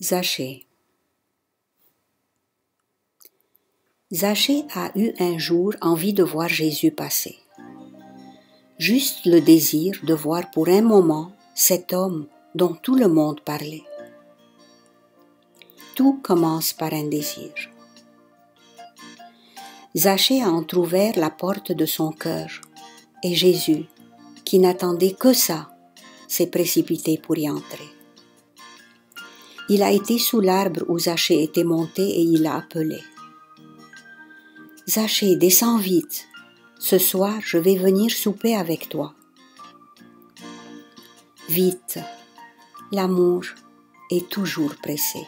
Zachée. Zachée a eu un jour envie de voir Jésus passer. Juste le désir de voir pour un moment cet homme dont tout le monde parlait. Tout commence par un désir. Zachée a entrouvert la porte de son cœur et Jésus, qui n'attendait que ça, s'est précipité pour y entrer. Il a été sous l'arbre où Zachée était monté et il l'a appelé. « Zachée, descends vite. Ce soir, je vais venir souper avec toi. » Vite, l'amour est toujours pressé.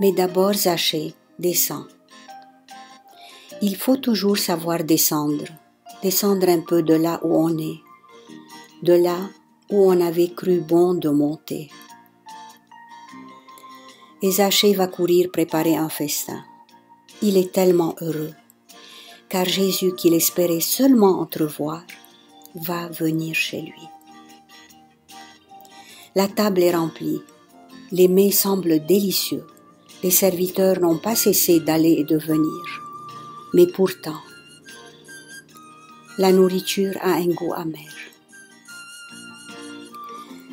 Mais d'abord, Zachée, descends. Il faut toujours savoir descendre un peu de là où on est, de là où on avait cru bon de monter. Et Zachée va courir préparer un festin. Il est tellement heureux, car Jésus qu'il espérait seulement entrevoir, va venir chez lui. La table est remplie, les mets semblent délicieux, les serviteurs n'ont pas cessé d'aller et de venir, mais pourtant, la nourriture a un goût amer.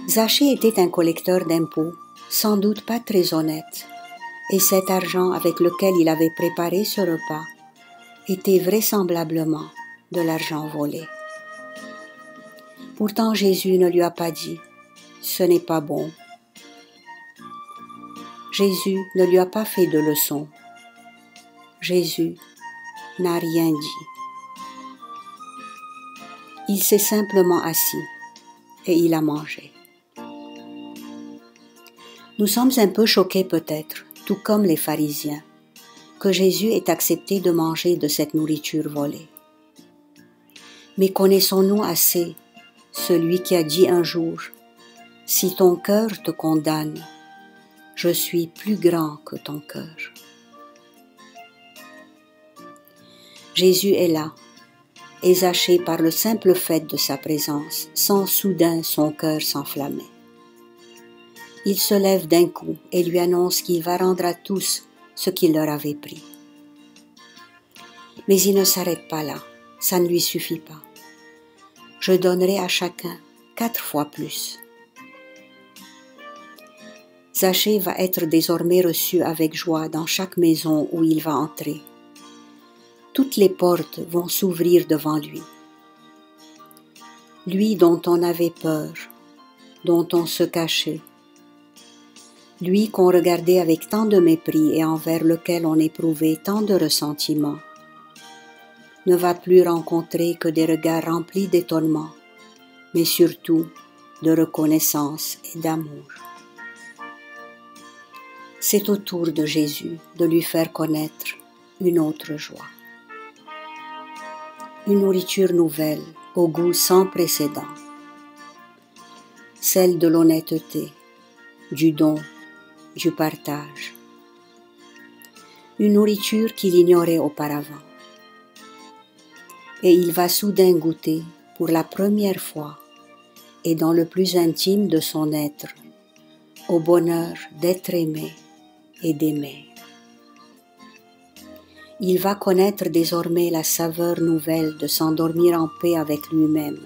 Zachée était un collecteur d'impôts, sans doute pas très honnête, et cet argent avec lequel il avait préparé ce repas était vraisemblablement de l'argent volé. Pourtant Jésus ne lui a pas dit « ce n'est pas bon ». Jésus ne lui a pas fait de leçon. Jésus n'a rien dit. Il s'est simplement assis et il a mangé. Nous sommes un peu choqués peut-être, tout comme les pharisiens, que Jésus ait accepté de manger de cette nourriture volée. Mais connaissons-nous assez celui qui a dit un jour « Si ton cœur te condamne, je suis plus grand que ton cœur. » Jésus est là, et Zachée par le simple fait de sa présence, sent soudain son cœur s'enflammer. Il se lève d'un coup et lui annonce qu'il va rendre à tous ce qu'il leur avait pris. Mais il ne s'arrête pas là, ça ne lui suffit pas. Je donnerai à chacun 4 fois plus. Zachée va être désormais reçu avec joie dans chaque maison où il va entrer. Toutes les portes vont s'ouvrir devant lui. Lui dont on avait peur, dont on se cachait, lui qu'on regardait avec tant de mépris et envers lequel on éprouvait tant de ressentiment, ne va plus rencontrer que des regards remplis d'étonnement, mais surtout de reconnaissance et d'amour. C'est au tour de Jésus de lui faire connaître une autre joie. Une nourriture nouvelle, au goût sans précédent. Celle de l'honnêteté, du don, du partage. Une nourriture qu'il ignorait auparavant. Et il va soudain goûter, pour la première fois, et dans le plus intime de son être, au bonheur d'être aimé et d'aimer. Il va connaître désormais la saveur nouvelle de s'endormir en paix avec lui-même,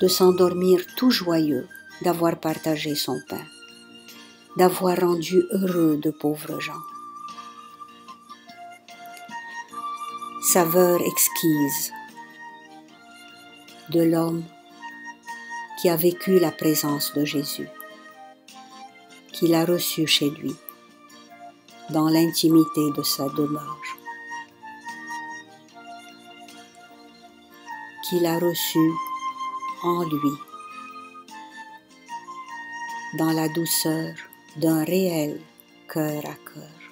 de s'endormir tout joyeux d'avoir partagé son pain, d'avoir rendu heureux de pauvres gens. Saveur exquise de l'homme qui a vécu la présence de Jésus, qui l'a reçu chez lui, dans l'intimité de sa demeure, qu'il a reçu en lui, dans la douceur d'un réel cœur à cœur.